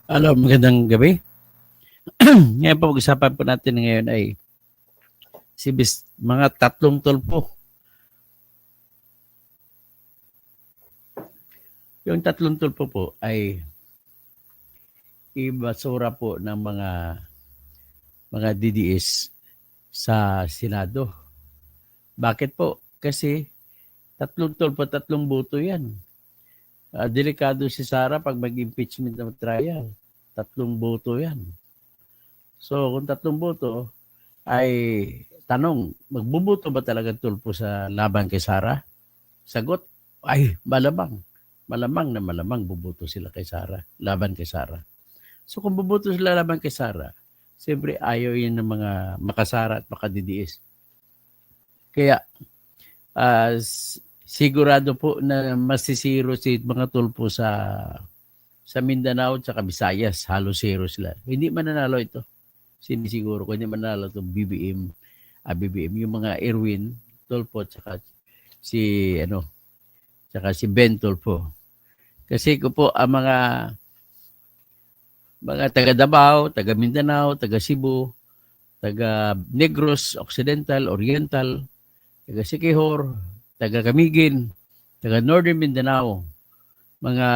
Hello, magandang gabi. Ngayon po, pag-usapan po natin ngayon ay mga tatlong tulpo. Yung tatlong tulpo po ay ibasura po ng mga DDS sa Senado. Bakit po? Kasi tatlong tulpo, tatlong boto yan. Delikado si Sara pag mag-impeachment ng trial. Tatlong boto yan. So, kung tatlong boto, ay tanong, magbubuto ba talaga tulpo sa laban kay Sara? Sagot, ay malamang. Malamang bubuto sila kay Sara, laban kay Sara. So kung bubuto sila laban kay Sara, siyempre ayaw yun ng mga makasara at makadidiis. Kaya sigurado po na masisiro si mga tulpo sa Mindanao at sa Visayas. Halos zero sila. Hindi mananalo ito. Sinisiguro ko hindi mananalo itong BBM, yung mga Erwin, Tulpo, tsaka si Ben Tulpo. Kasi ko po ang mga taga Davao, taga Mindanao, taga Cebu, taga Negros, Occidental, Oriental, taga Siquijor, taga Camiguin, taga Northern Mindanao, mga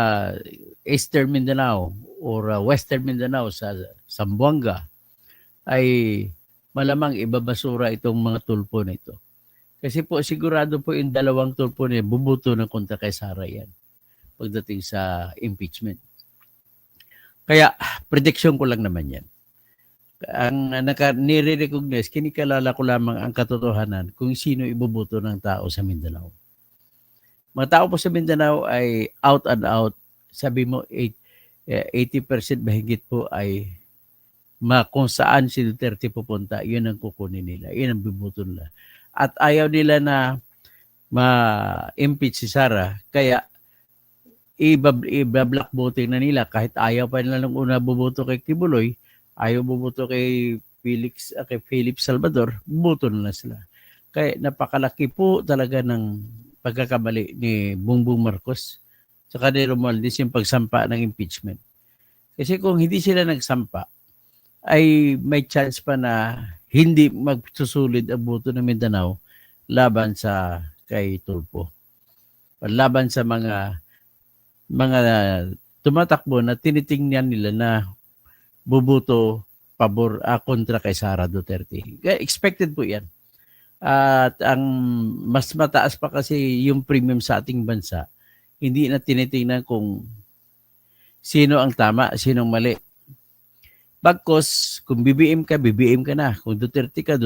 Eastern Mindanao or Western Mindanao sa Zamboanga ay malamang ibabasura itong mga tulpo na ito. Kasi po sigurado po yung dalawang tulpo na bubuto ng kontra kay Sara yan pagdating sa impeachment. Kaya, prediction ko lang naman yan. Ang nire-recognize, kinikalala ko lamang ang katotohanan kung sino iboboto ng tao sa Mindanao. Mga tao po sa Mindanao ay out and out. Sabi mo, 80% mahigit po ay kung saan si Duterte pupunta, yun ang kukunin nila. Yun ang biboto nila. At ayaw nila na ma-impeach si Sara. Kaya i-black voting na nila kahit ayaw pa nila nung una buboto kay Kibuloy, ayaw buboto kay Philip Salvador, buboto na sila. Kaya napakalaki po talaga ng pagkakamali ni Bongbong Marcos sa ni Romualdez yung pagsampa ng impeachment. Kasi kung hindi sila nagsampa, ay may chance pa na hindi magsusulid ang boto ng Mindanao laban sa kay Tulfo. Laban sa mga tumatakbo na tinitingnan nila na bubuto pabor kontra kay Sara Duterte. Expected po yan. At ang mas mataas pa kasi yung premium sa ating bansa, hindi na tinitingnan kung sino ang tama, sinong mali. Bagkos, kung BBM ka na. Kung Duterte ka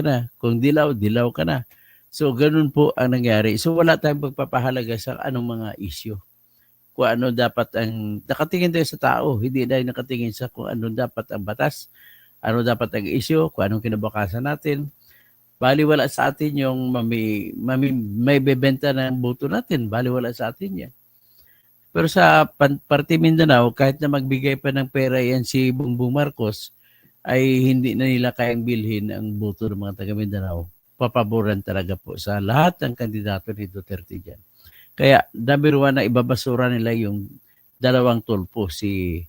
na. Kung dilaw ka na. So, ganun po ang nangyari. So, wala tayong pagpapahalaga sa anong mga issue. Kung ano dapat ang nakatingin tayo sa tao, hindi dahil nakatingin sa kung ano dapat ang batas, ano dapat ang issue, kung anong kinabakasan natin. Baliwala sa atin yung may bebenta ng boto natin, baliwala sa atin yan. Pero sa parte Mindanao, kahit na magbigay pa ng pera yan si Bongbong Marcos, ay hindi na nila kayang bilhin ang boto ng mga taga Mindanao. Papaboran talaga po sa lahat ng kandidato ni Duterte dyan. Kaya number one na ibabasura nila yung dalawang tulpo, si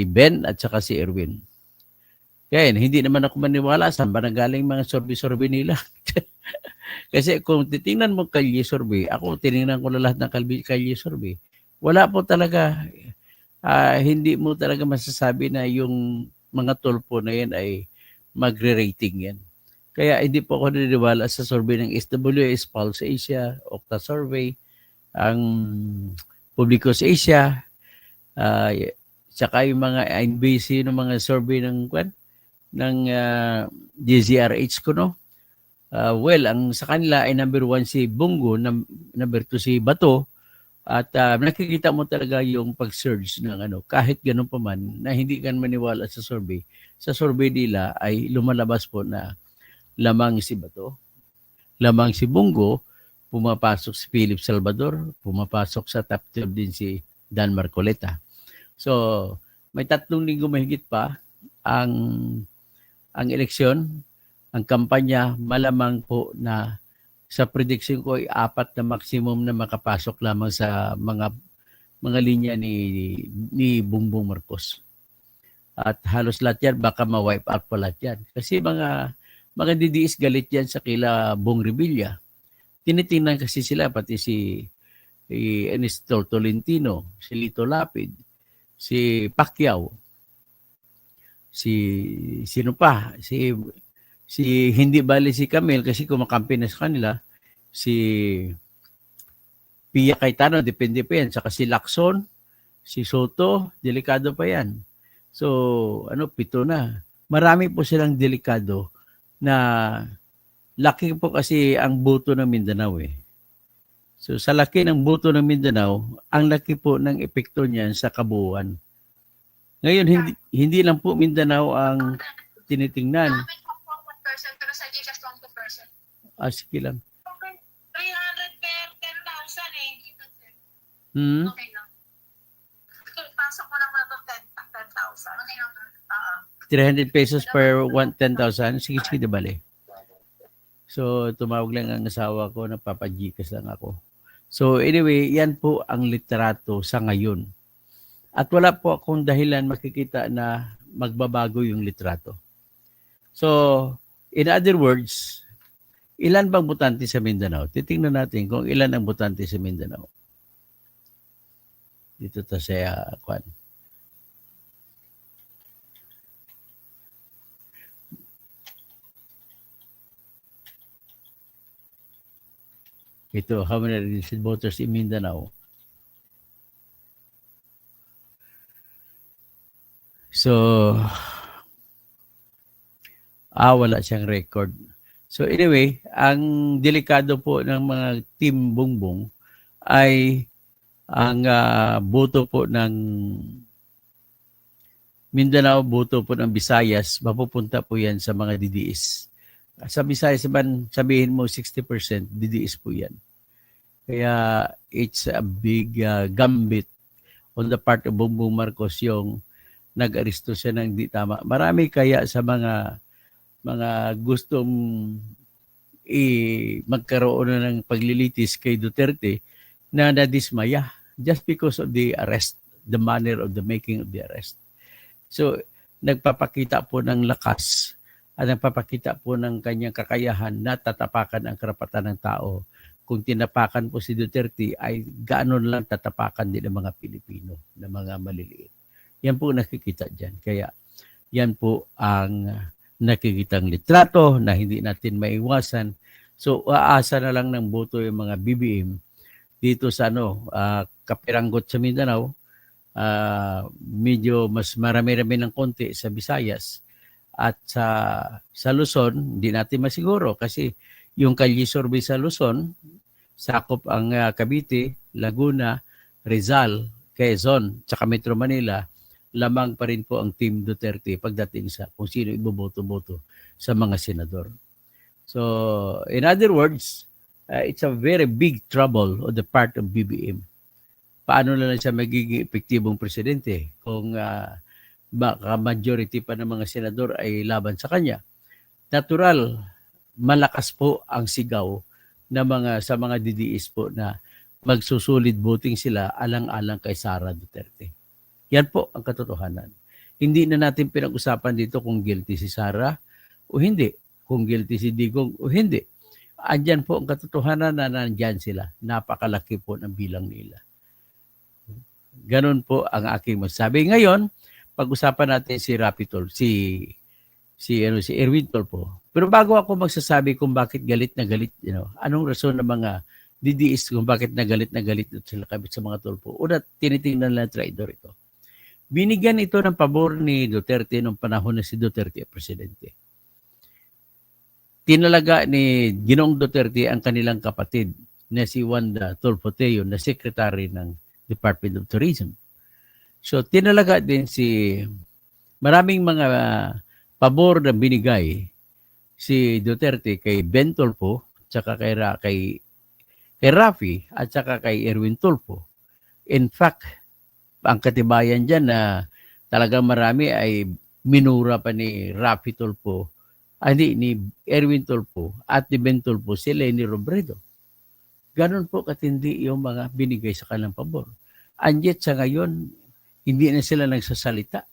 Ben at saka si Erwin. Kaya hindi naman ako maniwala saan ba nanggaling mga survey nila. Kasi kung titingnan mo kalye survey, ako tiningnan ko na lahat ng kalye survey. Wala po talaga, hindi mo talaga masasabi na yung mga tulpo na yan ay magre-rating yan. Kaya hindi po ako naniniwala sa survey ng SWS, Pulse Asia, Okta Survey, ang Publicos Asia, saka yung mga NBC ng mga survey ng DZRH ko, no? Well, ang sa kanila ay number 1 si Bongo, number 2 si Bato, at nakikita mo talaga yung pag-surge ng kahit ganun pa man, na hindi ka maniwala sa survey nila ay lumalabas po na lamang si Bato, lamang si Bongo, pumapasok si Philip Salvador, pumapasok sa top 12 din si Dan Marcoleta. So, may 3 linggo mahigit pa ang eleksyon, ang kampanya, malamang po na sa prediction ko ay 4 na maximum na makapasok lamang sa mga mga linya ni Bongbong Marcos. At halos lahat yan, baka ma-wipe out pa lahat yan. Kasi mga DDS galit yan sa kila Bong Revilla. Tinitingnan kasi sila, pati si Ernesto Tolentino, si Lito Lapid, si Pacquiao, sino pa, si hindi bali si Camel kasi kumakampi na sa kanila, si Pia Cayetano, depende pa yan, saka si Lacson, si Soto, delikado pa yan. So, 7 na. Marami po silang delikado na laki po kasi ang boto ng Mindanao eh. So, sa laki ng boto ng Mindanao, ang laki po ng epekto niyan sa kabuuan. Ngayon, hindi lang po Mindanao ang tinitingnan. Pero sa Gcash 2%. Sige lang. 300 per 10,000 eh. Hmm? Okay lang. Pasok mo lang na 10,000. Okay lang. 300 pesos per 10,000. Sige, bali. So, tumawag lang ang asawa ko, nagpapagikas lang ako. So, anyway, yan po ang litrato sa ngayon. At wala po akong dahilan makikita na magbabago yung litrato. So, in other words, ilan bang botante sa Mindanao? Titingnan natin kung ilan ang botante sa Mindanao. Dito ta sa kwan. Ito, how many registered voters in Mindanao? So, wala siyang record. So anyway, ang delikado po ng mga team Bongbong ay ang boto po ng Mindanao, boto po ng Visayas, mapupunta po yan sa mga DDS. Sa Visayas, sabihin mo 60%, DDS po yan. Kaya it's a big gambit on the part of Bongbong Marcos yung nag-aristo siya ng di tama. Marami kaya sa mga gustong magkaroon na ng paglilitis kay Duterte na nadismaya just because of the arrest, the manner of the making of the arrest. So, nagpapakita po ng lakas at nagpapakita po ng kanyang kakayahan na tatapakan ang karapatan ng tao. Kung tinapakan po si Duterte ay gano'n lang tatapakan din ng mga Pilipino, ng mga maliliit. Yan po nakikita dyan. Kaya yan po ang nakikitang litrato na hindi natin maiwasan. So, aasa na lang ng boto yung mga BBM dito sa Kapiranggot sa Mindanao. Medyo mas marami-rami ng konti sa Visayas. At sa Luzon, hindi natin masiguro kasi yung Kalye Survey sa Luzon, sakop ang Cavite, Laguna, Rizal, Quezon, tsaka Metro Manila, lamang pa rin po ang Team Duterte pagdating sa kung sino iboboto-boto sa mga senador. So, in other words, it's a very big trouble on the part of BBM. Paano na lang siya magiging epektibong presidente kung baka majority pa ng mga senador ay laban sa kanya? Natural, malakas po ang sigaw na sa mga DDS po na magsusulit voting sila alang-alang kay Sara Duterte. Yan po ang katotohanan. Hindi na natin pinag-usapan dito kung guilty si Sara o hindi, kung guilty si Digong o hindi. Andyan po ang katotohanan na nandyan sila. Napakalaki po ng bilang nila. Ganon po ang aking masabi. Ngayon, pag-usapan natin si Rapitol, si Erwin Tulfo. Pero bago ako magsasabi kung bakit galit na galit, anong rason ng mga DDS kung bakit na galit sila kabit sa mga Tulfo. Una, tinitingnan lang traidor ito. Binigyan ito ng pabor ni Duterte noong panahon na si Duterte ay presidente. Tinalaga ni Ginoong Duterte ang kanilang kapatid na si Wanda Tulfo Teo na secretary ng Department of Tourism. So tinalaga din maraming mga pabor na binigay si Duterte kay Ben Tulfo, tsaka kay Rafi at saka kay Erwin Tulfo. In fact, ang katibayan dyan na talagang marami ay minura pa ni Rafi Tulfo, ni Erwin Tulfo at ni Ben Tulfo si Leni Robredo. Ganon po katindi yung mga binigay sa kanilang pabor. And yet sa ngayon, hindi na sila nagsasalita.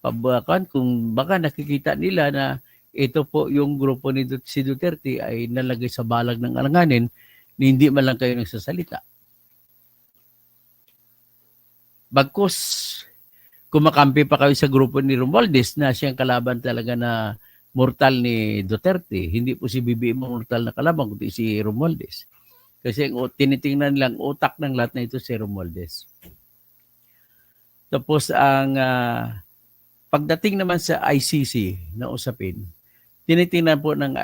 Pabakan kung baka nakikita nila na ito po yung grupo ni si Duterte ay nalagay sa balag ng alanganin, hindi man lang kayo nagsasalita. Bagkus, kumakampi pa kayo sa grupo ni Romualdez na siyang kalaban talaga na mortal ni Duterte. Hindi po si BBM mortal na kalaban, kundi si Romualdez. Kasi tinitingnan lang utak ng lahat na ito si Romualdez. Tapos ang pagdating naman sa ICC na usapin, tinitingnan po ng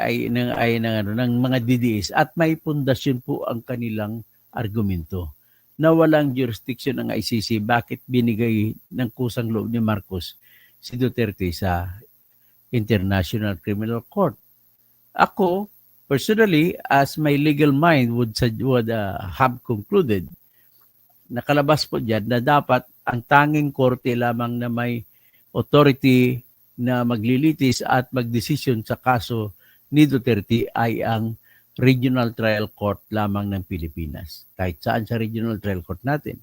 mga DDS at may pundasyon po ang kanilang argumento na walang jurisdiction ng ICC. Bakit binigay ng kusang loob ni Marcos si Duterte sa International Criminal Court? Ako, personally, as my legal mind would have concluded, nakalabas po dyan na dapat ang tanging korte lamang na may authority na maglilitis at magdesisyon sa kaso ni Duterte ay ang Regional Trial Court lamang ng Pilipinas. Kahit saan sa Regional Trial Court natin.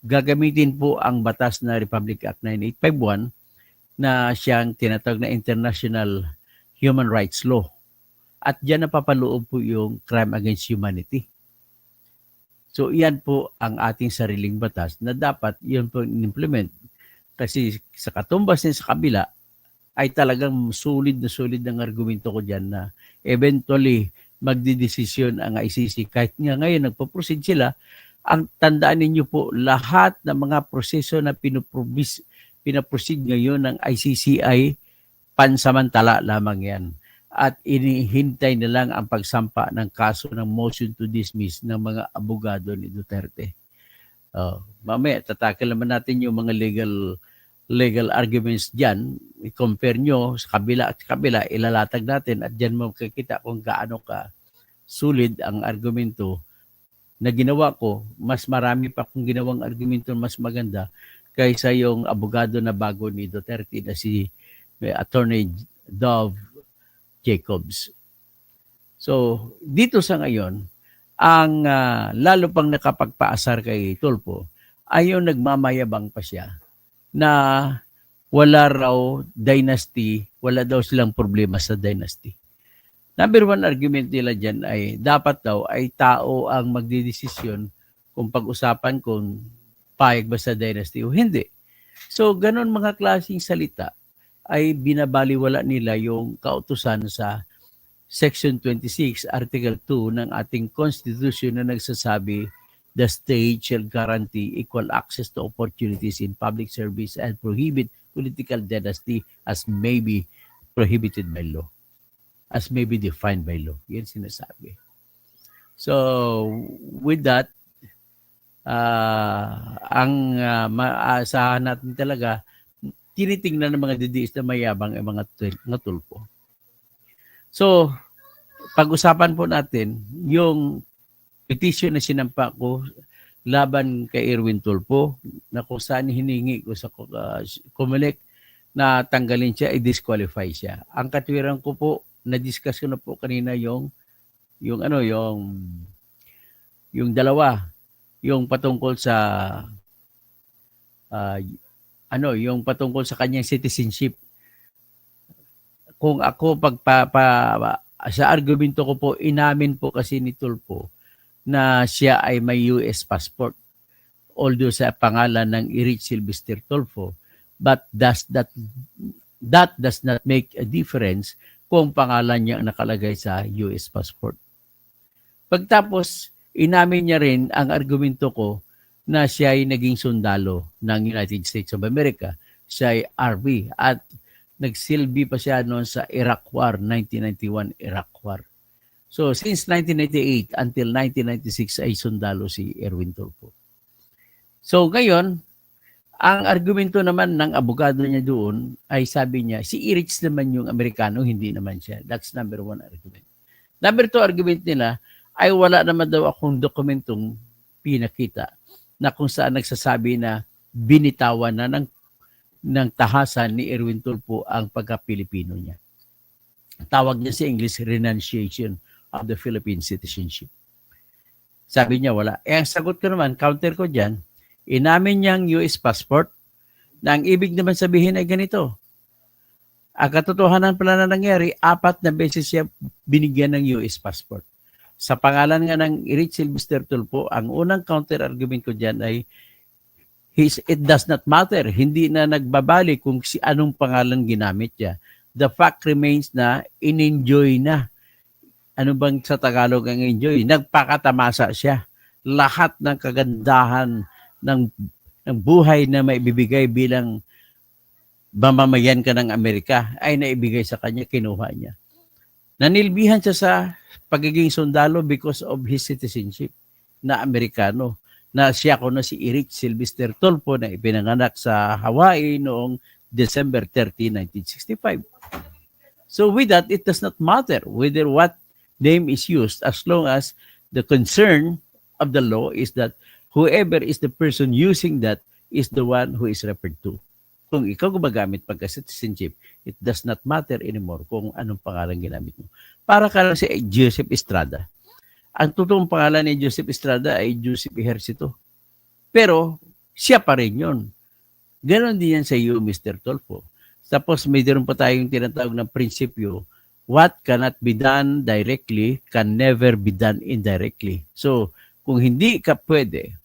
Gagamitin po ang batas na Republic Act 9851 na siyang tinatawag na International Human Rights Law. At diyan napapaloob po yung crime against humanity. So iyan po ang ating sariling batas na dapat yun po in-implement. Kasi sa katumbas niya sa kabila, ay talagang sulit ang argumento ko dyan na eventually magdidesisyon ang ICC. Kahit nga ngayon nagpo-proceed sila, ang tandaan ninyo po, lahat ng mga proseso na pinaproceed ngayon ng ICC ay pansamantala lamang yan. At inihintay na lang ang pagsampa ng kaso ng motion to dismiss ng mga abogado ni Duterte. Mamaya, tatakil naman natin yung mga legal arguments dyan. I-compare nyo sa kabila at kabila, ilalatag natin at dyan mo makikita kung gaano ka sulit ang argumento na ginawa ko. Mas marami pa kung ginawang argumento mas maganda kaysa yung abogado na bago ni Duterte na si Attorney Dove Jacobs. So, dito sa ngayon, ang lalo pang nakapagpaasar kay Tulfo ay yung nagmamayabang pa siya na wala raw dynasty, wala daw silang problema sa dynasty. Number one argument nila dyan ay dapat daw ay tao ang magdidesisyon kung pag-usapan kung payag ba sa dynasty o hindi. So, ganun mga klaseng salita ay binabaliwala nila yung kautusan sa Section 26, Article 2 ng ating Constitution na nagsasabi, the state shall guarantee equal access to opportunities in public service and prohibit political dynasty as may be prohibited by law, as may be defined by law. Yan sinasabi. So, with that, maasahan natin talaga, tinitingnan ng mga DDS na mayabang ang mga Tulfo. So, pag-usapan po natin yung petition na sinampa ko laban kay Erwin Tulfo na kung saan hiningi ko sa COMELEC na tanggalin siya, i-disqualify siya. Ang katwiran ko po, na-discuss ko na po kanina yung dalawa, yung patungkol sa yung patungkol sa kanyang citizenship. Kung ako sa argumento ko po, inamin po kasi ni Tulfo na siya ay may US passport. Although sa pangalan ng Erich Sylvester Tulfo, but that does not make a difference kung pangalan niya nakalagay sa US passport. Pagtapos, inamin niya rin ang argumento ko na siya ay naging sundalo ng United States of America. Siya ay RV at nagsilbi pa siya noon sa Iraq War, 1991 Iraq War. So, since 1998 until 1996 ay sundalo si Erwin Tulfo. So, ngayon, ang argumento naman ng abogado niya doon ay sabi niya, si Erich naman yung Amerikano, hindi naman siya. That's number one argument. Number two argument nila ay wala naman daw akong dokumentong pinakita na kung saan nagsasabi na binitawan na ng tahasan ni Erwin Tulfo ang pagka-Pilipino niya. Tawag niya sa English, renunciation of the Philippine citizenship. Sabi niya wala. Ang sagot ko naman, counter ko dyan, Inamin niyang US passport na ang ibig naman sabihin ay ganito. Ang katotohanan pala na nangyari, 4 na beses siya binigyan ng US passport. Sa pangalan nga ng Erich Sylvester Tulfo, ang unang counter-argument ko dyan ay it does not matter. Hindi na nagbabalik kung si anong pangalan ginamit niya. The fact remains na in-enjoy na. Ano bang sa Tagalog ang enjoy? Nagpakatamasa siya. Lahat ng kagandahan ng buhay na maibibigay bilang mamamayan ka ng Amerika ay naibigay sa kanya, kinuha niya. Nanilbihan siya sa pagiging sundalo because of his citizenship na Amerikano, na siya ko na si Erich Sylvester Tulfo na ipinanganak sa Hawaii noong December 30, 1965. So with that, it does not matter whether what name is used as long as the concern of the law is that whoever is the person using that is the one who is referred to. Kung ikaw gumagamit pagka-citizenship, it does not matter anymore kung anong pangalan ginamit mo. Para ka lang si Joseph Estrada. Ang totoong pangalan ni Joseph Estrada ay Joseph Ejercito. Pero siya pa rin yun. Ganon din yan sa iyo, Mr. Tulfo. Tapos mayroon pa tayong tinatawag na prinsipyo, what cannot be done directly can never be done indirectly. So, kung hindi ka pwede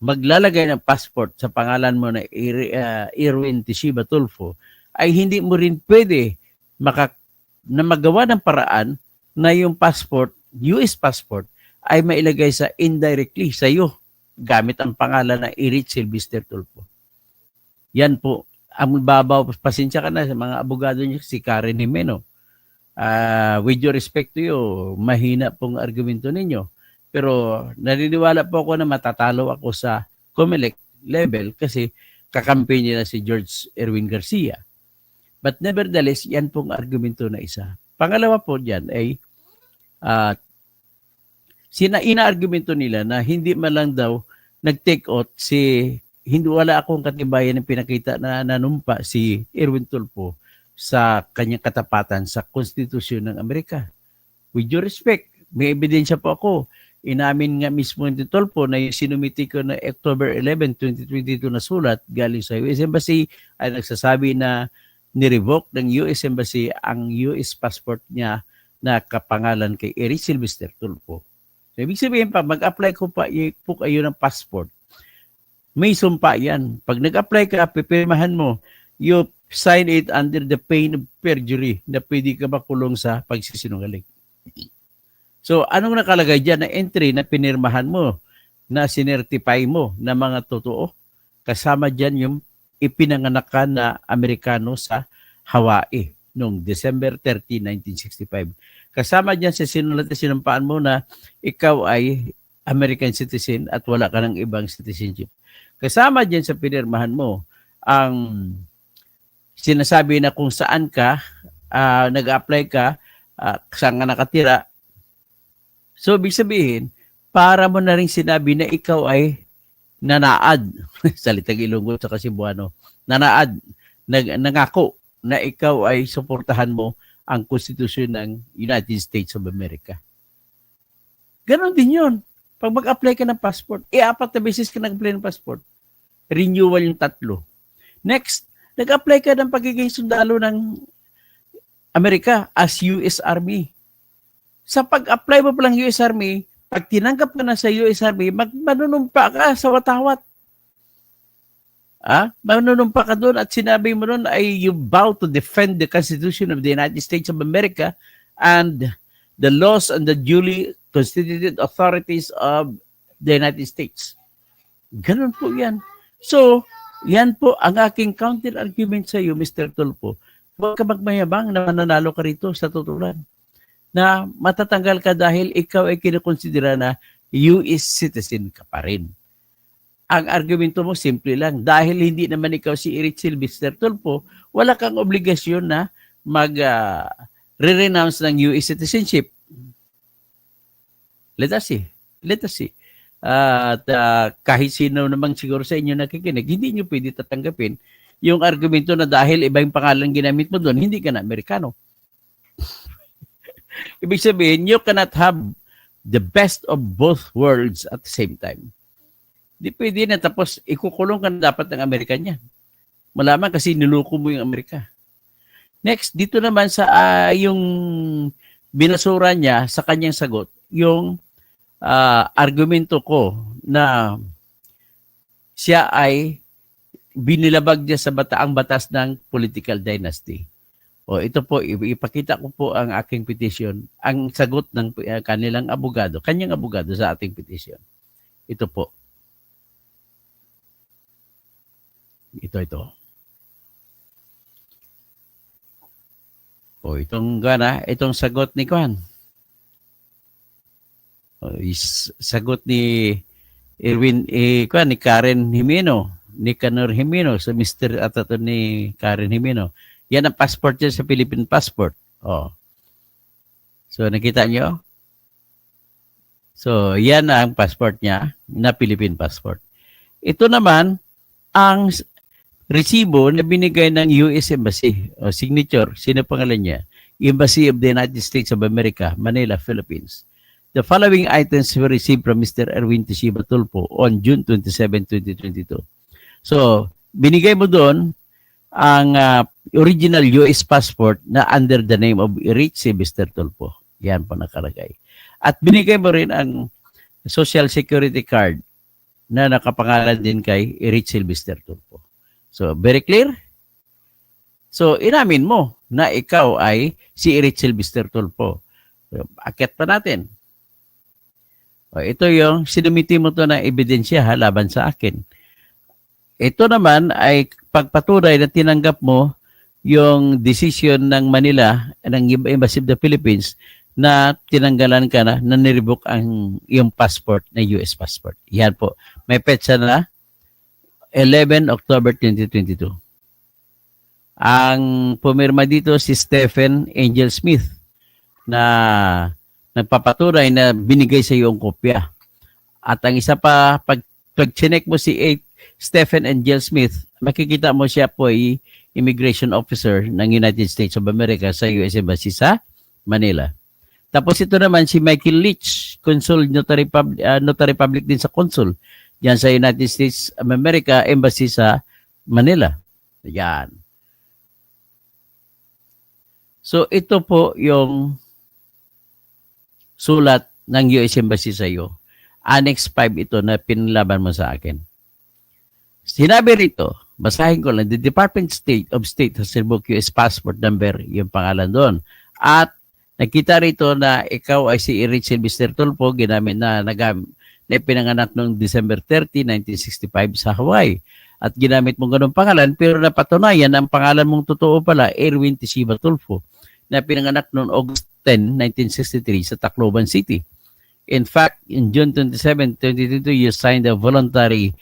maglalagay ng passport sa pangalan mo na Erwin Tishiba Tulfo, ay hindi mo rin pwede na magawa ng paraan na yung passport, US passport, ay mailagay sa indirectly sa iyo gamit ang pangalan na Erich Sylvester Tulfo. Yan po. Ang babaw, pasensya ka na sa mga abogado niyo, si Karen Jimeno. With your respect to you, mahina pong argumento ninyo. Pero naniniwala po ako na matatalo ako sa COMELEC level kasi kakampi niya si George Erwin Garcia. But nevertheless, yan pong argumento na isa. Pangalawa po dyan ay ina-argumento nila na hindi man lang daw nag-take out hindi wala akong katibayan ng pinakita na nanumpa si Erwin Tulfo sa kanyang katapatan sa konstitusyon ng Amerika. With due respect, may ebidensya po ako. Inamin nga mismo ni Tulfo na yung sinumiti ko na October 11, 2022 na sulat galing sa US Embassy ay nagsasabi na nirevoke ng US Embassy ang US passport niya na kapangalan kay Erich Sylvester Tulfo. So, ibig sabihin pa, mag-apply ko pa po kayo ng passport. May sumpa yan. Pag nag-apply ka, pipirmahan mo, you sign it under the pain of perjury na pwede ka makulong sa pagsisinungaling. So, anong nakalagay dyan na entry na pinirmahan mo, na sinertify mo na mga totoo? Kasama dyan yung ipinanganak ka na Amerikano sa Hawaii noong December 30, 1965. Kasama dyan sa sinulat na sinumpaan mo na ikaw ay American citizen at wala ka ng ibang citizenship. Kasama dyan sa pinirmahan mo ang sinasabi na kung saan ka, nag-apply ka, saan ka nakatira. So, ibig sabihin, para mo na rin sinabi na ikaw ay nanaad, salitang Ilonggo sa Cebuano, nanaad, nangako na ikaw ay suportahan mo ang konstitusyon ng United States of America. Ganon din yun. Pag mag-apply ka ng passport, 4 na beses ka nag-apply ng passport. Renewal yung 3. Next, nag-apply ka ng pagiging sundalo ng Amerika as US Army. Sa pag-apply mo palang US Army, pag tinanggap ka na sa US Army, manunumpa ka sa watawat. Manunumpa ka doon at sinabi mo doon ay you vow to defend the Constitution of the United States of America and the laws and the duly constituted authorities of the United States. Ganun po yan. So, yan po ang aking counter-argument sa iyo, Mr. Tulfo. Huwag ka magmayabang na mananalo ka rito sa tutulan. Na matatanggal ka dahil ikaw ay kinukonsidera na US citizen ka pa rin. Ang argumento mo simple lang. Dahil hindi naman ikaw si Erich Sylvester Tulfo, wala kang obligasyon na mag-renounce ng US citizenship. Let us see. At kahit sino namang siguro sa inyo nakikinig, hindi nyo pwede tatanggapin yung argumento na dahil iba yung pangalan ginamit mo doon, hindi ka na Amerikano. Ibig sabihin, you cannot have the best of both worlds at the same time. Di pwede na, tapos ikukulong ka na dapat ng Amerika niya. Malaman kasi niloko mo yung Amerika. Next, dito naman sa yung binasura niya sa kanyang sagot, yung argumento ko na siya ay binilabag niya sa ang batas ng political dynasty. O ito po, ipakita ko po ang aking petition, ang sagot ng kanilang abogado, kanyang abogado sa ating petition. Ito po. Ito. O itong sagot ni Kwan. O, sagot ni Erwin, Kwan, ni Karen Jimeno, ni Canor Jimeno, sa Mr. Atato ni Karen Jimeno. Yan ang passport niya sa Philippine passport. Oh. So, nakita niyo? So, yan ang passport niya na Philippine passport. Ito naman, ang resibo na binigay ng US Embassy, o signature, sino pangalan niya? Embassy of the United States of America, Manila, Philippines. The following items were received from Mr. Erwin Teshiba Tulfo on June 27, 2022. So, binigay mo doon ang original US passport na under the name of Richie Mr. Tulfo. Yan po nakalagay. At binigay mo rin ang Social Security card na nakapangalan din kay Richie Mr. Tulfo. So, very clear? So, inamin mo na ikaw ay si Richie Mr. Tulfo. Akyat pa natin. O, ito yung sinumiti mo to na ebidensya laban sa akin. Ito naman ay pagpatunay na tinanggap mo yung decision ng Manila, ng Embassy of the Philippines, na tinanggalan ka na nirevoke ang yung passport na US passport. Yan po. May petsa na 11 October 2022. Ang pumirma dito si Stephen Angel Smith na nagpapatunay na binigay sa iyo ang kopya. At ang isa pa, pag chinek mo si Stephen Angel Smith, makikita mo siya po ay immigration officer ng United States of America sa US Embassy sa Manila. Tapos ito naman si Michael Leach, consul notary public din sa consul diyan sa United States of America Embassy sa Manila. Yan. So ito po yung sulat ng US Embassy sa iyo. Annex 5 ito na pinlaban mo sa akin. Sinabi rito, basahin ko lang, the Department of State has revoked US passport number, yung pangalan doon. At nakita rito na ikaw ay si Richie Mr. Tulfo, ginamit na pinanganak noong December 30, 1965 sa Hawaii. At ginamit mo ganun pangalan, pero napatunayan ang pangalan mong totoo pala, Erwin Teshiba Tulfo, na pinanganak noong August 10, 1963 sa Tacloban City. In fact, in June 27, 2022, you signed a voluntary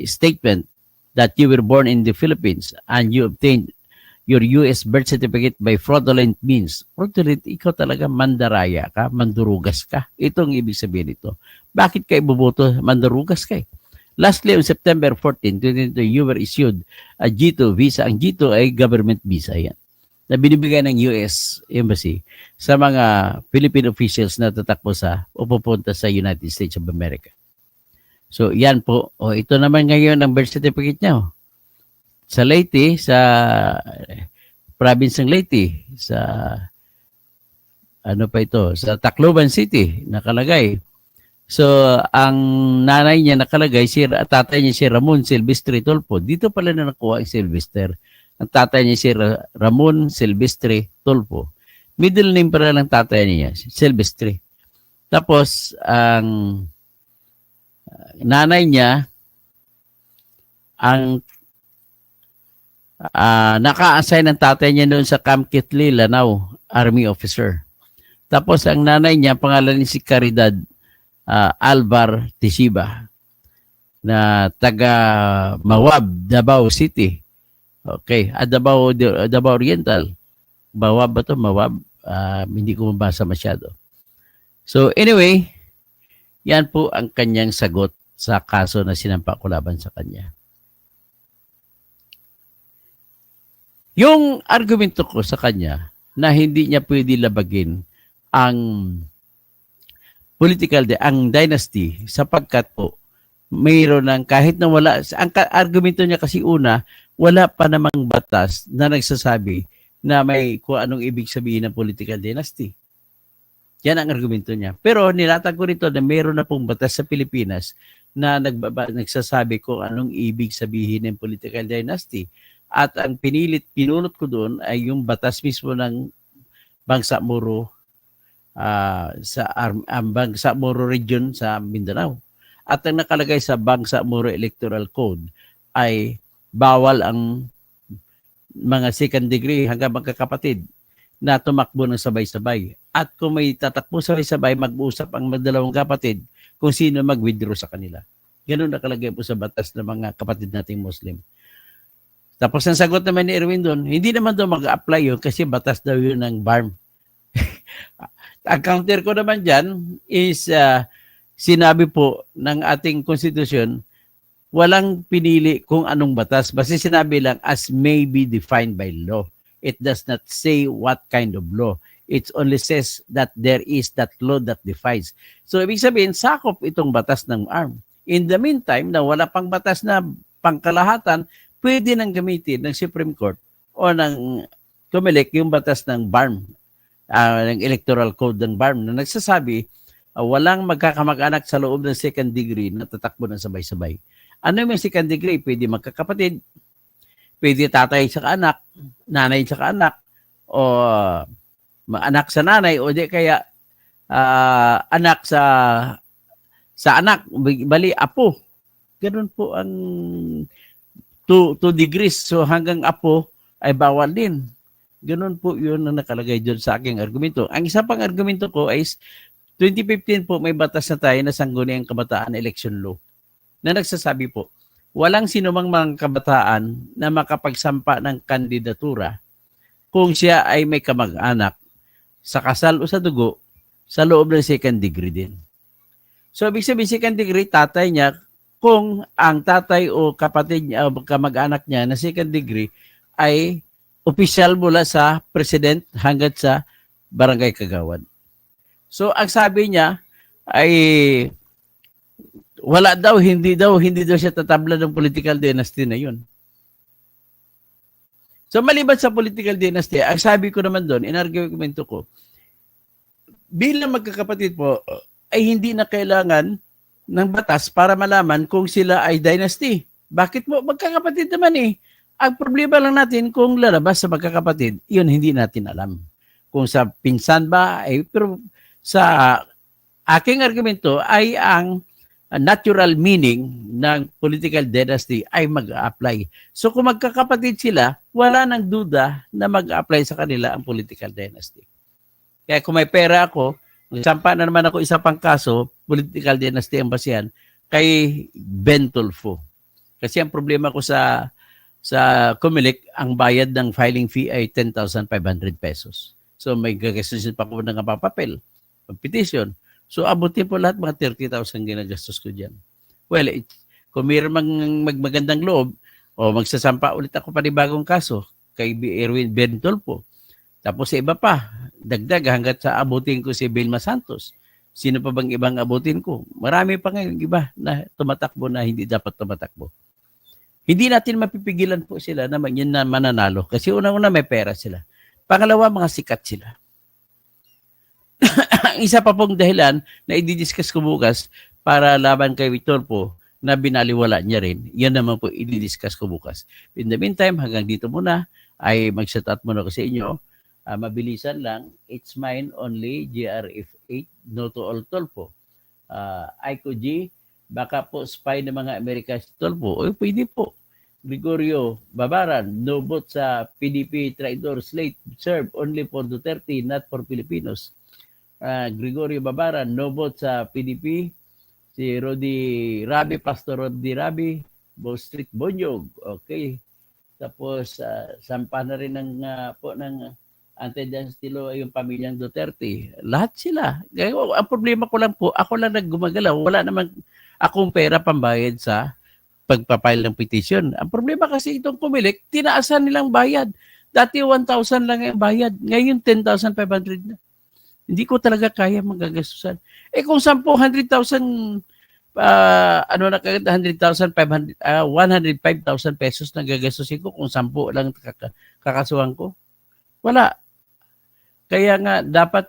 statement that you were born in the Philippines and you obtained your US birth certificate by fraudulent means. Fraudulent, ikaw talaga mandaraya ka, mandurugas ka. Itong ibig sabihin nito. Bakit ka ibuboto? Mandurugas ka eh. Lastly, on September 14, 2022, you were issued a G2 visa. Ang G2 ay government visa yan, na binibigay ng US Embassy sa mga Philippine officials na tatakbo sa o pupunta sa United States of America. So, yan po. O, ito naman ngayon ang birth certificate niya. O. Sa Leyte, sa province ng Leyte, sa ano pa ito, sa Tacloban City, nakalagay. So, ang nanay niya nakalagay, tatay niya si Ramon Silvestre Tulfo. Dito pala na nakuha ang Silvestre. Ang tatay niya si Ramon Silvestre Tulfo. Middle name pala ng tatay niya, Silvestre. Tapos, ang nanay niya, ang naka-assign ng tatay niya doon sa Camp Kitli, Lanao, Army officer. Tapos ang nanay niya, pangalan ni si Caridad Alvar Teshiba, na taga Mawab, Davao City. Okay, Davao Oriental. Mawab ba ito? Mawab? Hindi ko mabasa masyado. So anyway, yan po ang kanyang sagot sa kaso na sinampa ko laban sa kanya. Yung argumento ko sa kanya na hindi niya pwede labagin ang ang dynasty sapagkat po mayroon ng kahit na wala, ang argumento niya kasi una, wala pa namang batas na nagsasabi na may kung anong ibig sabihin ng political dynasty. Yan ang argumento niya. Pero nilatag ko rito na mayroon na pong batas sa Pilipinas na nagsasabi kung anong ibig sabihin ng political dynasty. At ang pinulot ko doon ay yung batas mismo ng Bangsamoro Bangsamoro region sa Mindanao. At ang nakalagay sa Bangsamoro Electoral Code ay bawal ang mga second degree hanggang magkakapatid na tumakbo ng sabay-sabay. At kung may tatakbo sabay-sabay, mag-usap ang dalawang kapatid kung sino mag-withdraw sa kanila. Ganun nakalagay po sa batas ng mga kapatid nating Muslim. Tapos ang sagot naman ni Erwin doon, hindi naman doon mag-apply yun kasi batas daw yun ng BARM. Ang counter ko naman dyan is sinabi po ng ating konstitusyon, walang pinili kung anong batas. Basta sinabi lang as may be defined by law. It does not say what kind of law. It only says that there is that law that defines. So ibig sabihin, sakop itong batas ng ARM. In the meantime, na wala pang batas na pangkalahatan, pwede nang gamitin ng Supreme Court o ng COMELEC yung batas ng BARM, ng Electoral Code ng BARM na nagsasabi walang magkakamag-anak sa loob ng second degree na tatakbo ng sabay-sabay. Ano yung second degree? Pwede magkakapatid, pwede tatay sa anak, nanay sa anak, o anak sa nanay, o di kaya anak sa anak, bali apo. Ganun po ang 2 degrees. So hanggang apo ay bawal din. Ganun po yun ang nakalagay doon sa aking argumento. Ang isa pang argumento ko ay 2015 po may batas na tayo na Sangguniang Kabataan Election Law na nagsasabi po, walang sinumang mga kabataan na makapagsampa ng kandidatura kung siya ay may kamag-anak sa kasal o sa dugo sa loob ng second degree din. So, ibig sabihin second degree, tatay niya, kung ang tatay o kapatid niya o kamag-anak niya na second degree ay opisyal mula sa president hanggang sa barangay kagawad. So, ang sabi niya ay wala daw, hindi daw siya tatabla ng political dynasty na yun. So, maliban sa political dynasty, ang sabi ko naman doon, in-argumento ko, bilang magkakapatid po, ay hindi na kailangan ng batas para malaman kung sila ay dynasty. Bakit mo? Magkakapatid naman eh. Ang problema lang natin kung lalabas sa magkakapatid, yun hindi natin alam. Kung sa pinsan ba, ay, pero sa aking argumento ay ang natural meaning ng political dynasty ay mag-a-apply. So kung magkakapatid sila, wala nang duda na mag-a-apply sa kanila ang political dynasty. Kaya kung may pera ako, sampa na naman ako isa pang kaso, political dynasty ang basihan, kay Ben Tulfo. Kasi ang problema ko sa COMELEC, ang bayad ng filing fee ay 10,500 pesos. So may gagastusin pa ko ng papapel, petition. So abutin po lahat mga 30,000 ginagastos ko dyan. Well, kung mayroon magandang loob, o magsasampa ulit ako pa ni bagong kaso kay Erwin Ben Tulfo. Tapos sa iba pa, dagdag hanggat sa abutin ko si Vilma Santos. Sino pa bang ibang abutin ko? Marami pa ngayon iba na tumatakbo na hindi dapat tumatakbo. Hindi natin mapipigilan po sila na yun na mananalo. Kasi unang-una may pera sila. Pangalawa, mga sikat sila. Ang isa pa pong dahilan na i-discuss ko bukas para laban kay Victor po na binaliwala niya rin. Yan naman po i-discuss ko bukas. In the meantime, hanggang dito muna ay mag-shut out muna ko sa inyo. Mabilisan lang, it's mine only, GRF8, no to all Tulfo. Aiko G, baka po spy ng mga Amerika si Tulfo. O pwede po. Gregorio Babaran, no vote sa PDP traitor slate, serve only for Duterte, not for Filipinos. Gregorio Babaran, no vote sa PDP. Si Rodi Rabi, Pastor Rodi Rabi, Bo Street Bonyog. Okay. Tapos, sampa na rin ng anti-dynasty law yung pamilyang Duterte. Lahat sila. Ang problema ko lang po, ako lang naggumagalaw. Wala naman akong pera pambayad sa pagpapile ng petition. Ang problema kasi itong COMELEC, tinaasan nilang bayad. Dati 1,000 lang ang bayad. Ngayon 10,500 na. Hindi ko talaga kaya magagastusan. Kung 100,000 ano na kagad 100,000, 105,000 pesos na gagastusin ko kung 10 lang kakasuhan ko. Wala. Kaya nga dapat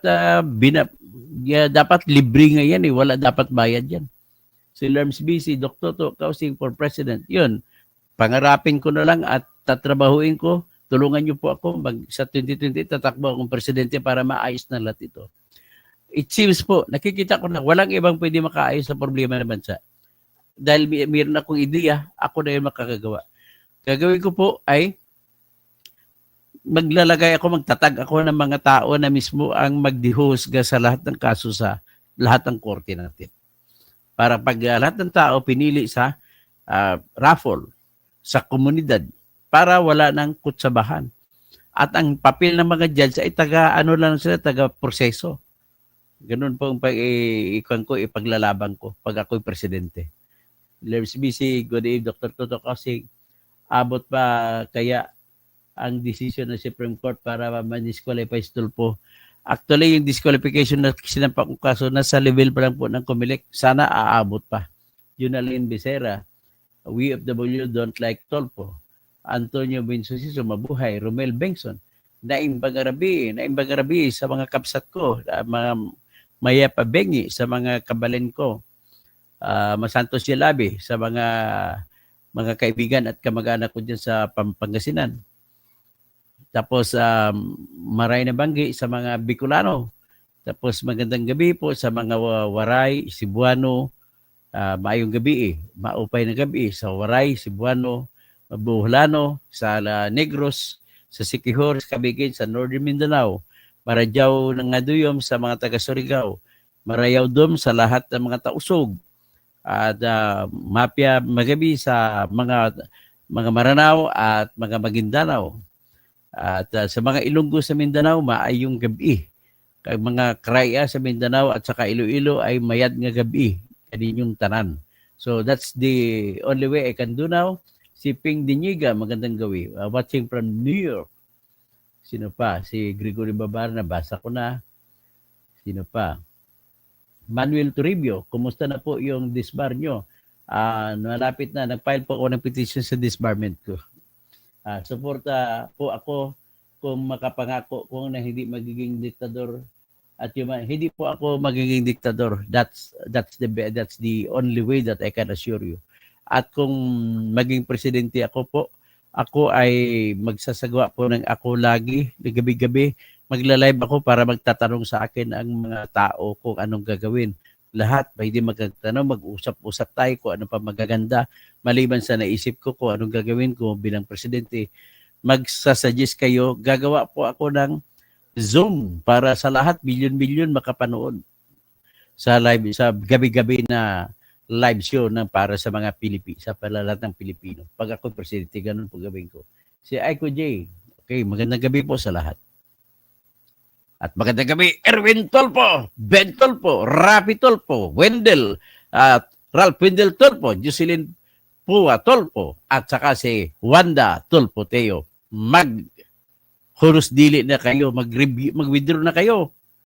dapat libre nga yan eh, wala dapat bayad yan. Si Lerms BC, Dr. To, Kausing for President. Yun, pangarapin ko na lang at tatrabahuin ko. Tulungan niyo po ako sa 2020 tatakbo akong presidente para maayos na lahat ito. It seems po, nakikita ko na walang ibang pwede makaayos sa problema ng bansa. Dahil mayroon akong ideya, ako na yung makakagawa. Gagawin ko po ay magtatag ako ng mga tao na mismo ang magdihusga sa lahat ng kaso sa lahat ng korte natin. Para pag lahat ng tao pinili sa raffle, sa komunidad, para wala ng kutsabahan. At ang papel ng mga judge ay taga-proseso. Ganun po ang ipaglalaban ko pag ako'y presidente. Lerms BC, good evening, Dr. Toto Kausing. Abot pa kaya ang decision ng Supreme Court para ma-disqualify si Tulfo? Actually, yung disqualification na sinampa kong kaso, nasa level pa lang po ng Comelec. Sana aabot pa. Yunalyn Becerra, we of W don't like Tulfo. Antonio Bensusiso, mabuhay. Romel Bengson, naimbang arabi sa mga kapsat ko, mga Maya Pabengi, sa mga kabalen ko, Masantos Yalabi, sa mga kaibigan at kamag-anak ko dyan sa Pangasinan. Tapos Maray na Banggi sa mga Bicolano. Tapos magandang gabi po sa mga Waray, Cebuano, maayong gabi maupay na gabi sa Waray, Cebuano, Buhlano, sa Negros, sa Siquijor, sa Cabiguin, sa Northern Mindanao, Marajaw ng Naduyom sa mga taga Surigao, Marayaw Dom sa lahat ng mga tausog, at Mapia Magabi sa mga Maranao at mga Maguindanao, at sa mga Ilonggo sa Mindanao, maayong gabi. Kag mga Kraya sa Mindanao at saka Iloilo ay mayad nga gabi kaninyong tanan. So that's the only way I can do now. Si Ping Diniga, magandang gawi. Watching from New York. Sino pa? Si Gregory Babar, nabasa ko na. Sino pa? Manuel Toribio, kumusta na po yung disbar nyo? Malapit na, nag-file po ako ng petition sa disbarment ko. Suporta po ako kung makapangako kung na hindi magiging diktador at hindi po ako magiging diktador. That's the only way that I can assure you. At kung maging presidente ako po, ako ay magsasagawa po ng ako lagi, gabi-gabi, magla-live ako para magtatanong sa akin ang mga tao kung anong gagawin. Lahat, pwede magtatanong, mag-usap-usap tayo kung ano pa magaganda, maliban sa naisip ko kung anong gagawin ko bilang presidente. Magsasuggest kayo, gagawa po ako ng Zoom para sa lahat, bilyon-bilyon makapanood sa live, sa gabi-gabi na live show na para sa mga sa palalat ng Pilipino. Pag ako presidente, ganun po gawin ko. Si Aiko J. Okay, magandang gabi po sa lahat. At magandang gabi, Erwin Tulfo, Ben Tulfo, Rafi Tulfo, Wendell, at Ralph Wendell Tulfo, Jocelyn Pua Tulfo, at saka si Wanda Tulfo Teo. Mag-hurus dili na kayo, mag-withdraw na kayo.